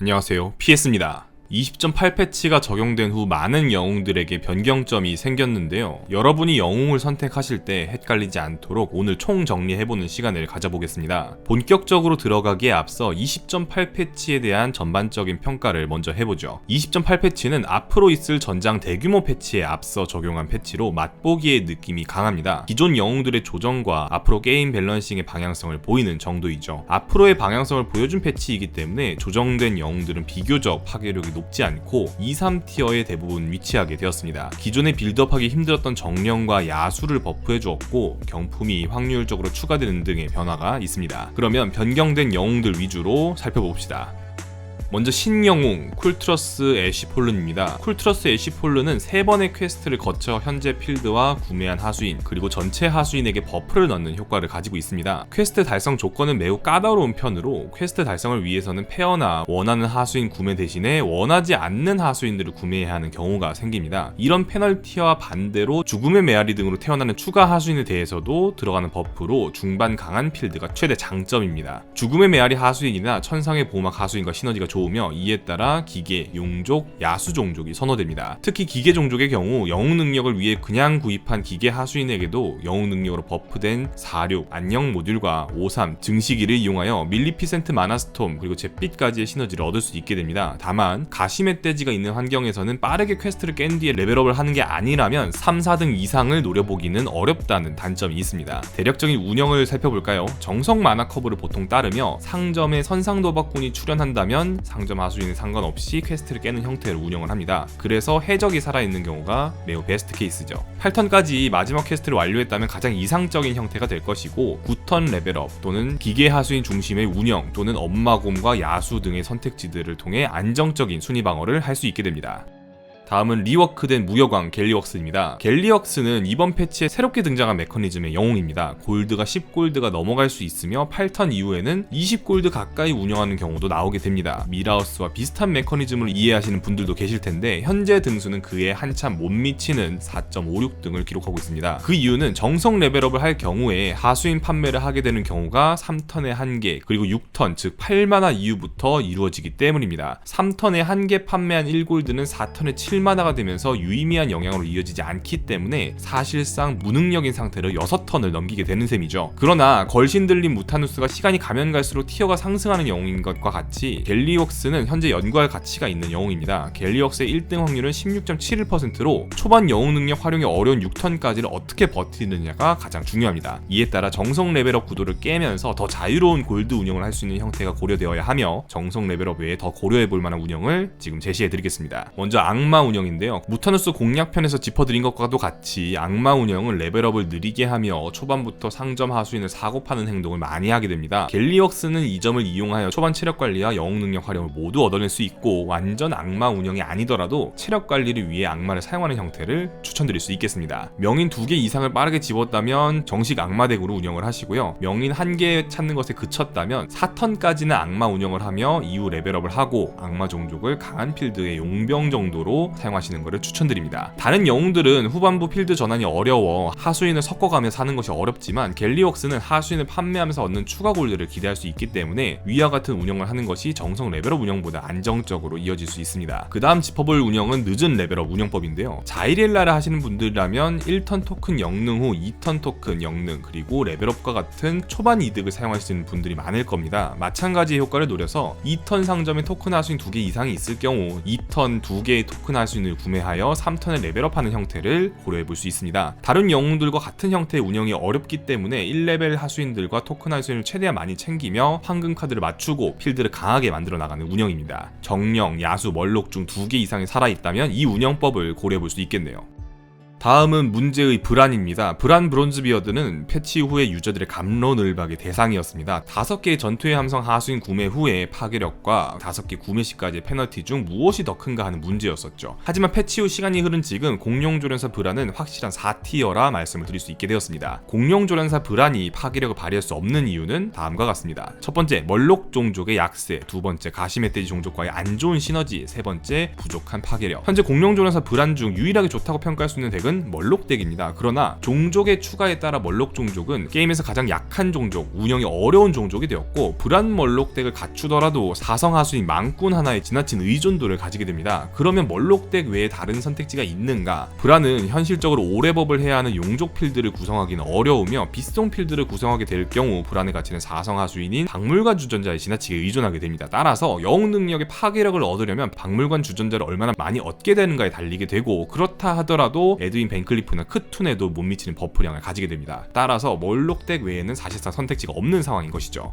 안녕하세요, PS입니다. 20.8 패치가 적용된 후 많은 영웅들에게 변경점이 생겼는데요. 여러분이 영웅을 선택하실 때 헷갈리지 않도록 오늘 총정리해보는 시간을 가져보겠습니다. 본격적으로 들어가기에 앞서 20.8 패치에 대한 전반적인 평가를 먼저 해보죠. 20.8 패치는 앞으로 있을 전장 대규모 패치에 앞서 적용한 패치로 맛보기의 느낌이 강합니다. 기존 영웅들의 조정과 앞으로 게임 밸런싱의 방향성을 보이는 정도이죠. 앞으로의 방향성을 보여준 패치이기 때문에 조정된 영웅들은 비교적 파괴력이 높지 않고 2, 3티어에 대부분 위치하게 되었습니다. 기존에 빌드업하기 힘들었던 정령과 야수를 버프해 주었고 경품이 확률적으로 추가되는 등의 변화가 있습니다. 그러면 변경된 영웅들 위주로 살펴봅시다. 먼저 신영웅 쿨트러스 애쉬폴른입니다. 쿨트러스 애쉬폴른은 3번의 퀘스트를 거쳐 현재 필드와 구매한 하수인 그리고 전체 하수인에게 버프를 넣는 효과를 가지고 있습니다. 퀘스트 달성 조건은 매우 까다로운 편으로 퀘스트 달성을 위해서는 페어나 원하는 하수인 구매 대신에 원하지 않는 하수인들을 구매해야 하는 경우가 생깁니다. 이런 페널티와 반대로 죽음의 메아리 등으로 태어나는 추가 하수인에 대해서도 들어가는 버프로 중반 강한 필드가 최대 장점입니다. 죽음의 메아리 하수인이나 천상의 보호막 하수인과 시너지가 좋으며 이에 따라 기계, 용족, 야수 종족이 선호됩니다. 특히 기계 종족의 경우 영웅 능력을 위해 그냥 구입한 기계 하수인에게도 영웅 능력으로 버프된 46, 안녕 모듈과 53, 증식기를 이용하여 밀리피센트 마나스톰 그리고 잿빛까지의 시너지를 얻을 수 있게 됩니다. 다만 가시멧 돼지가 있는 환경에서는 빠르게 퀘스트를 깬 뒤에 레벨업을 하는 게 아니라면 3, 4등 이상을 노려보기는 어렵다는 단점이 있습니다. 대략적인 운영을 살펴볼까요? 정성 마나 커브를 보통 따르며 상점에 선상도박꾼이 출연한다면 상점 하수인에 상관없이 퀘스트를 깨는 형태로 운영을 합니다. 그래서 해적이 살아있는 경우가 매우 베스트 케이스죠. 8턴까지 마지막 퀘스트를 완료했다면 가장 이상적인 형태가 될 것이고 9턴 레벨업 또는 기계 하수인 중심의 운영 또는 엄마곰과 야수 등의 선택지들을 통해 안정적인 순위 방어를 할 수 있게 됩니다. 다음은 리워크된 무역왕 갤리웍스입니다. 갤리웍스는 이번 패치에 새롭게 등장한 메커니즘의 영웅입니다. 골드가 10골드가 넘어갈 수 있으며 8턴 이후에는 20골드 가까이 운영하는 경우도 나오게 됩니다. 미라우스와 비슷한 메커니즘을 이해하시는 분들도 계실 텐데 현재 등수는 그에 한참 못 미치는 4.56등을 기록하고 있습니다. 그 이유는 정성 레벨업을 할 경우에 하수인 판매를 하게 되는 경우가 3턴에 1개 그리고 6턴 즉 8마나 이후부터 이루어지기 때문입니다. 3턴에 1개 판매한 1골드는 4턴에 7마나가 되면서 유의미한 영향으로 이어지지 않기 때문에 사실상 무능력인 상태로 6턴을 넘기게 되는 셈이죠. 그러나 걸신 들린 무타누스가 시간이 가면 갈수록 티어가 상승하는 영웅인 것과 같이 갤리웍스는 현재 연구할 가치가 있는 영웅입니다. 갤리웍스의 1등 확률은 16.71%로 초반 영웅 능력 활용이 어려운 6턴까지를 어떻게 버티느냐가 가장 중요합니다. 이에 따라 정성 레벨업 구도를 깨면서 더 자유로운 골드 운영을 할 수 있는 형태가 고려되어야 하며 정성 레벨업 외에 더 고려해볼 만한 운영을 지금 제시해드리겠습니다. 먼저 악마 운영인데요. 무타누스 공략편에서 짚어드린 것과도 같이 악마 운영은 레벨업을 느리게 하며 초반부터 상점 하수인을 사고 파는 행동을 많이 하게 됩니다. 갤리웍스는 이 점을 이용하여 초반 체력 관리와 영웅 능력 활용을 모두 얻어낼 수 있고 완전 악마 운영이 아니더라도 체력 관리를 위해 악마를 사용하는 형태를 추천드릴 수 있겠습니다. 명인 2개 이상을 빠르게 집었다면 정식 악마 덱으로 운영을 하시고요. 명인 1개 찾는 것에 그쳤다면 4턴까지는 악마 운영을 하며 이후 레벨업을 하고 악마 종족을 강한 필드의 용병 정도로 사용하시는 것을 추천드립니다. 다른 영웅들은 후반부 필드 전환이 어려워 하수인을 섞어가며 사는 것이 어렵지만 갤리웍스는 하수인을 판매하면서 얻는 추가 골드를 기대할 수 있기 때문에 위와 같은 운영을 하는 것이 정성 레벨업 운영보다 안정적으로 이어질 수 있습니다. 그 다음 짚어볼 운영은 늦은 레벨업 운영법인데요. 자이렐라를 하시는 분들이라면 1턴 토큰 영능 후 2턴 토큰 영능 그리고 레벨업과 같은 초반 이득을 사용하시는 분들이 많을 겁니다. 마찬가지의 효과를 노려서 2턴 상점에 토큰 하수인 2개 이상이 있을 경우 2턴 2개의 토큰 하수인을 구매하여 3턴에 레벨업하는 형태를 고려해볼 수 있습니다. 다른 영웅들과 같은 형태의 운영이 어렵기 때문에 1레벨 하수인들과 토큰 하수인을 최대한 많이 챙기며 황금 카드를 맞추고 필드를 강하게 만들어 나가는 운영입니다. 정령, 야수, 멀록 중 2개 이상이 살아있다면 이 운영법을 고려해볼 수 있겠네요. 다음은 문제의 브란입니다. 브란 브론즈 비어드는 패치 후에 유저들의 갑론을박의 대상이었습니다. 5개의 전투의 함성 하수인 구매 후에 파괴력과 5개 구매 시까지의 페널티 중 무엇이 더 큰가 하는 문제였었죠. 하지만 패치 후 시간이 흐른 지금 공룡조련사 브란은 확실한 4티어라 말씀을 드릴 수 있게 되었습니다. 공룡조련사 브란이 파괴력을 발휘할 수 없는 이유는 다음과 같습니다. 첫 번째, 멀록 종족의 약세, 두 번째, 가시멧돼지 종족과의 안 좋은 시너지, 세 번째, 부족한 파괴력. 현재 공룡조련사 브란 중 유일하게 좋다고 평가할 수 있는 덱은 종족은 멀록덱입니다. 그러나 종족의 추가에 따라 멀록 종족은 게임에서 가장 약한 종족, 운영이 어려운 종족이 되었고, 불안 멀록덱을 갖추더라도 사성 하수인 망꾼 하나에 지나친 의존도를 가지게 됩니다. 그러면 멀록덱 외에 다른 선택지가 있는가? 불안은 현실적으로 오래법을 해야 하는 용족 필드를 구성하기는 어려우며 빗송 필드를 구성하게 될 경우 불안의 가치는 사성 하수인인 박물관 주전자에 지나치게 의존하게 됩니다. 따라서 영웅 능력의 파괴력을 얻으려면 박물관 주전자를 얼마나 많이 얻게 되는가에 달리게 되고, 그렇다 하더라도 에드윈 벤클리프나 크툰에도 못 미치는 버프량을 가지게 됩니다. 따라서 멀록덱 외에는 사실상 선택지가 없는 상황인 것이죠.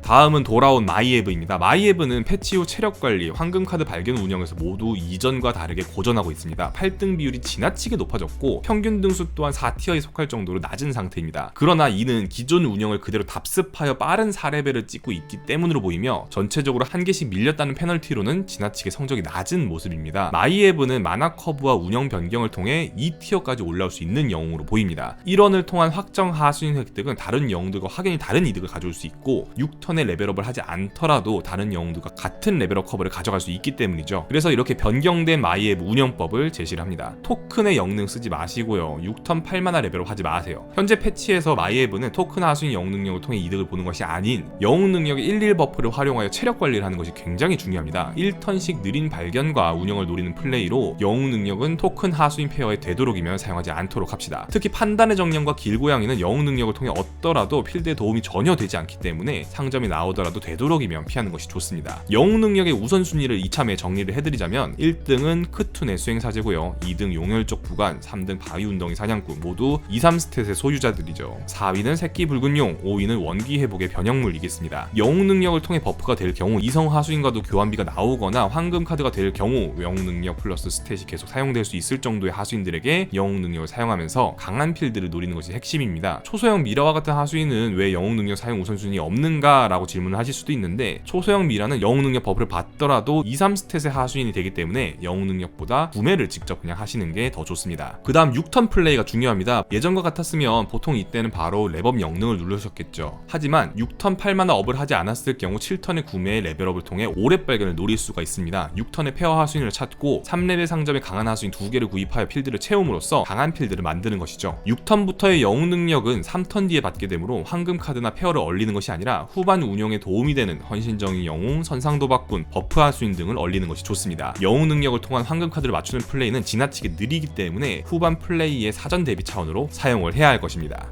다음은 돌아온 마이에브입니다. 마이에브는 패치 후 체력관리, 황금카드 발견 운영에서 모두 이전과 다르게 고전하고 있습니다. 8등 비율이 지나치게 높아졌고 평균 등수 또한 4티어에 속할 정도로 낮은 상태입니다. 그러나 이는 기존 운영을 그대로 답습하여 빠른 4레벨을 찍고 있기 때문으로 보이며, 전체적으로 한 개씩 밀렸다는 페널티로는 지나치게 성적이 낮은 모습입니다. 마이에브는 마나 커브와 운영 변경을 통해 2티어까지 올라올 수 있는 영웅으로 보입니다. 1원을 통한 확정 하수인 획득은 다른 영웅들과 확연히 다른 이득을 가져올 수 있고, 6턴의 레벨업을 하지 않더라도 다른 영웅들과 같은 레벨업 커버를 가져갈 수 있기 때문이죠. 그래서 이렇게 변경된 마이에브 운영법을 제시를 합니다. 토큰의 영능 쓰지 마시고요, 6턴 8마나 레벨업 하지 마세요. 현재 패치에서 마이에브는 토큰 하수인 영웅 능력을 통해 이득을 보는 것이 아닌 영웅 능력의 1, 1버프를 활용하여 체력 관리를 하는 것이 굉장히 중요합니다. 1턴씩 느린 발견과 운영을 노리는 플레이로 영웅 능력은 토큰 하수인 페어에 되도록이면 사용하지 않도록 합시다. 특히 판단의 정령과 길고양이는 영웅 능력을 통해 얻더라도 필드에 도움이 전혀 되지 않기 때문에 상점이 나오더라도 되도록이면 피하는 것이 좋습니다. 영웅 능력의 우선순위를 이참에 정리를 해드리자면 1등은 크툰의 수행사제고요, 2등 용혈적 부관, 3등 바위운덩이 사냥꾼, 모두 2, 3스탯의 소유자들이죠. 4위는 새끼 붉은 용, 5위는 원기 회복의 변형물이겠습니다. 영웅 능력을 통해 버프가 될 경우 이성 하수인과도 교환비가 나오거나 황금 카드가 될 경우 영웅 능력 플러스 스탯이 계속 사용될 수 있을 정도의 하수인들에게 영웅 능력을 사용하면서 강한 필드를 노리는 것이 핵심입니다. 초소형 미라와 같은 하수인은 왜 영웅 능력 사용 우선순위 없는가? 라고 질문을 하실 수도 있는데, 초소형 미라는 영웅 능력 버프를 받더라도 2, 3스탯의 하수인이 되기 때문에 영웅 능력보다 구매를 직접 그냥 하시는 게 더 좋습니다. 그 다음 6턴 플레이가 중요합니다. 예전과 같았으면 보통 이때는 바로 랩업 영능을 누르셨겠죠. 하지만 6턴 8마나 업을 하지 않았을 경우 7턴의 구매의 레벨업을 통해 오래 발견을 노릴 수가 있습니다. 6턴의 페어 하수인을 찾고 3레벨 상점에 강한 하수인 2개를 구입하여 필드를 채움으로써 강한 필드를 만드는 것이죠. 6턴부터의 영웅 능력은 3턴 뒤에 받게 되므로 황금 카드나 페어를 얼리는 것이 아니라 후반 운영에 도움이 되는 헌신정의 영웅, 선상도박꾼, 버프 하수인 등을 얼리는 것이 좋습니다. 영웅 능력을 통한 황금 카드를 맞추는 플레이는 지나치게 느리기 때문에 후반 플레이의 사전 대비 차원으로 사용을 해야 할 것입니다.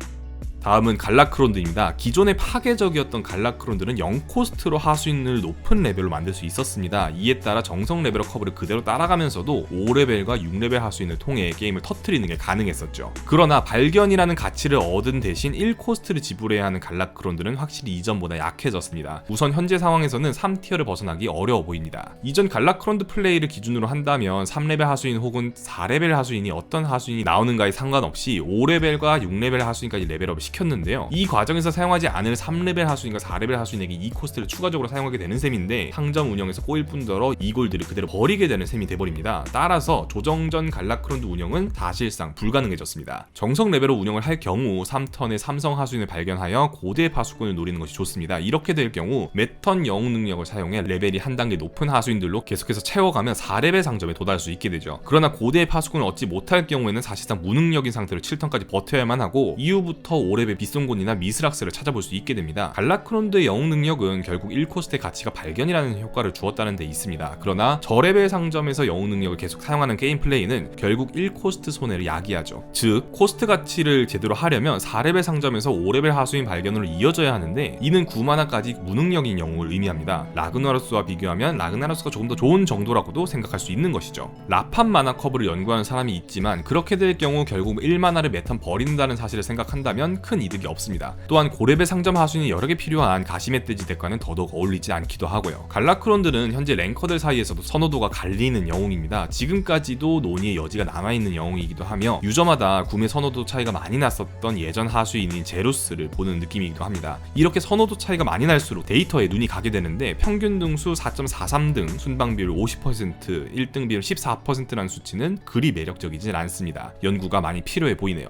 다음은 갈라크론드입니다. 기존의 파괴적이었던 갈라크론드는 0코스트로 하수인을 높은 레벨로 만들 수 있었습니다. 이에 따라 정성 레벨업 커브를 그대로 따라가면서도 5레벨과 6레벨 하수인을 통해 게임을 터뜨리는 게 가능했었죠. 그러나 발견이라는 가치를 얻은 대신 1코스트를 지불해야 하는 갈라크론드는 확실히 이전보다 약해졌습니다. 우선 현재 상황에서는 3티어를 벗어나기 어려워 보입니다. 이전 갈라크론드 플레이를 기준으로 한다면 3레벨 하수인 혹은 4레벨 하수인이 어떤 하수인이 나오는가에 상관없이 5레벨과 6레벨 하수인까지 레벨업을 시켰는데요. 이 과정에서 사용하지 않을 3레벨 하수인과 4레벨 하수인에게 2코스트를 추가적으로 사용하게 되는 셈인데, 상점 운영에서 꼬일 뿐더러 이 골드를 그대로 버리게 되는 셈이 돼버립니다. 따라서 조정 전 갈라크론드 운영은 사실상 불가능해졌습니다. 정석 레벨로 운영을 할 경우 3턴의 삼성 하수인을 발견하여 고대 파수꾼을 노리는 것이 좋습니다. 이렇게 될 경우 매턴 영웅 능력을 사용해 레벨이 한 단계 높은 하수인들로 계속해서 채워가면 4레벨 상점에 도달할 수 있게 되죠. 그러나 고대 파수꾼을 얻지 못할 경우에는 사실상 무능력인 상태로 7턴까지 버텨야만 하고, 이후부터 5레벨 빗송곤이나 미스락스를 찾아볼 수 있게 됩니다. 갈라크론드의 영웅 능력은 결국 1코스트의 가치가 발견이라는 효과를 주었다는 데 있습니다. 그러나 저레벨 상점에서 영웅 능력을 계속 사용하는 게임 플레이는 결국 1코스트 손해를 야기하죠. 즉 코스트 가치를 제대로 하려면 4레벨 상점에서 5레벨 하수인 발견으로 이어져야 하는데, 이는 9마나까지 무능력인 영웅을 의미합니다. 라그나로스와 비교하면 라그나로스가 조금 더 좋은 정도라고도 생각할 수 있는 것이죠. 라판 마나 커브를 연구하는 사람이 있지만, 그렇게 될 경우 결국 1마나를 매턴 버린다는 사실을 생각한다면 큰 이득이 없습니다. 또한 고레벨 상점 하수인이 여러 개 필요한 가시멧돼지 덱과는 더더욱 어울리지 않기도 하고요. 갈라크론드는 현재 랭커들 사이에서도 선호도가 갈리는 영웅입니다. 지금까지도 논의의 여지가 남아있는 영웅이기도 하며, 유저마다 구매 선호도 차이가 많이 났었던 예전 하수인인 제루스를 보는 느낌이기도 합니다. 이렇게 선호도 차이가 많이 날수록 데이터에 눈이 가게 되는데, 평균 등수 4.43등, 순방 비율 50%, 1등 비율 14%라는 수치는 그리 매력적이진 않습니다. 연구가 많이 필요해 보이네요.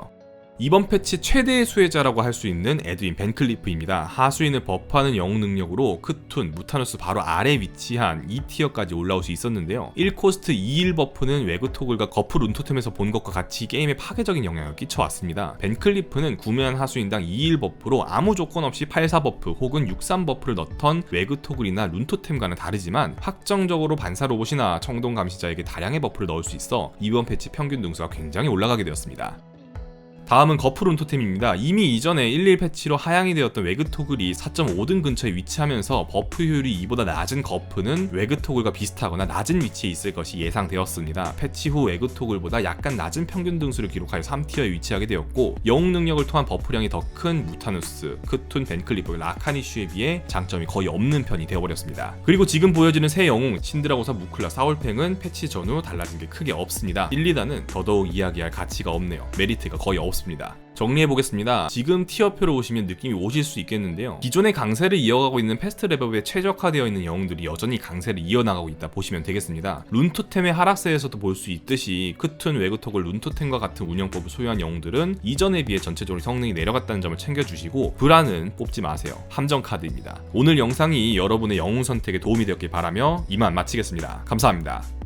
이번 패치 최대의 수혜자라고 할 수 있는 에드윈 벤클리프입니다. 하수인을 버프하는 영웅 능력으로 크툰, 무타누스 바로 아래 위치한 2티어까지 올라올 수 있었는데요. 1코스트 2일 버프는 외그토글과 거프 룬토템에서 본 것과 같이 게임에 파괴적인 영향을 끼쳐왔습니다. 벤클리프는 구매한 하수인당 2일 버프로 아무 조건 없이 8-4 버프 혹은 6-3 버프를 넣던 외그토글이나 룬토템과는 다르지만 확정적으로 반사 로봇이나 청동 감시자에게 다량의 버프를 넣을 수 있어 이번 패치 평균 등수가 굉장히 올라가게 되었습니다. 다음은 거프 룬토템입니다. 이미 이전에 11 패치로 하향이 되었던 외그토글이 4.5등 근처에 위치하면서 버프 효율이 이보다 낮은 거프는 외그토글과 비슷하거나 낮은 위치에 있을 것이 예상되었습니다. 패치 후 외그토글보다 약간 낮은 평균 등수를 기록하여 3티어에 위치하게 되었고 영웅 능력을 통한 버프량이 더 큰 무타누스, 크툰, 벤클리프, 라카니슈에 비해 장점이 거의 없는 편이 되어버렸습니다. 그리고 지금 보여지는 새 영웅 신드라고사, 무클라, 사울팽은 패치 전후 달라진 게 크게 없습니다. 1, 2단은 더더욱 이야기할 가치가 없네요. 메리트가 거의 없습니다. 정리해보겠습니다. 지금 티어표를 보시면 느낌이 오실 수 있겠는데요. 기존의 강세를 이어가고 있는 패스트 레벨업에 최적화되어 있는 영웅들이 여전히 강세를 이어나가고 있다 보시면 되겠습니다. 룬토템의 하락세에서도 볼 수 있듯이 크툰, 외그토글, 룬토템과 같은 운영법을 소유한 영웅들은 이전에 비해 전체적으로 성능이 내려갔다는 점을 챙겨주시고 브라는 뽑지 마세요. 함정 카드입니다. 오늘 영상이 여러분의 영웅 선택에 도움이 되었길 바라며 이만 마치겠습니다. 감사합니다.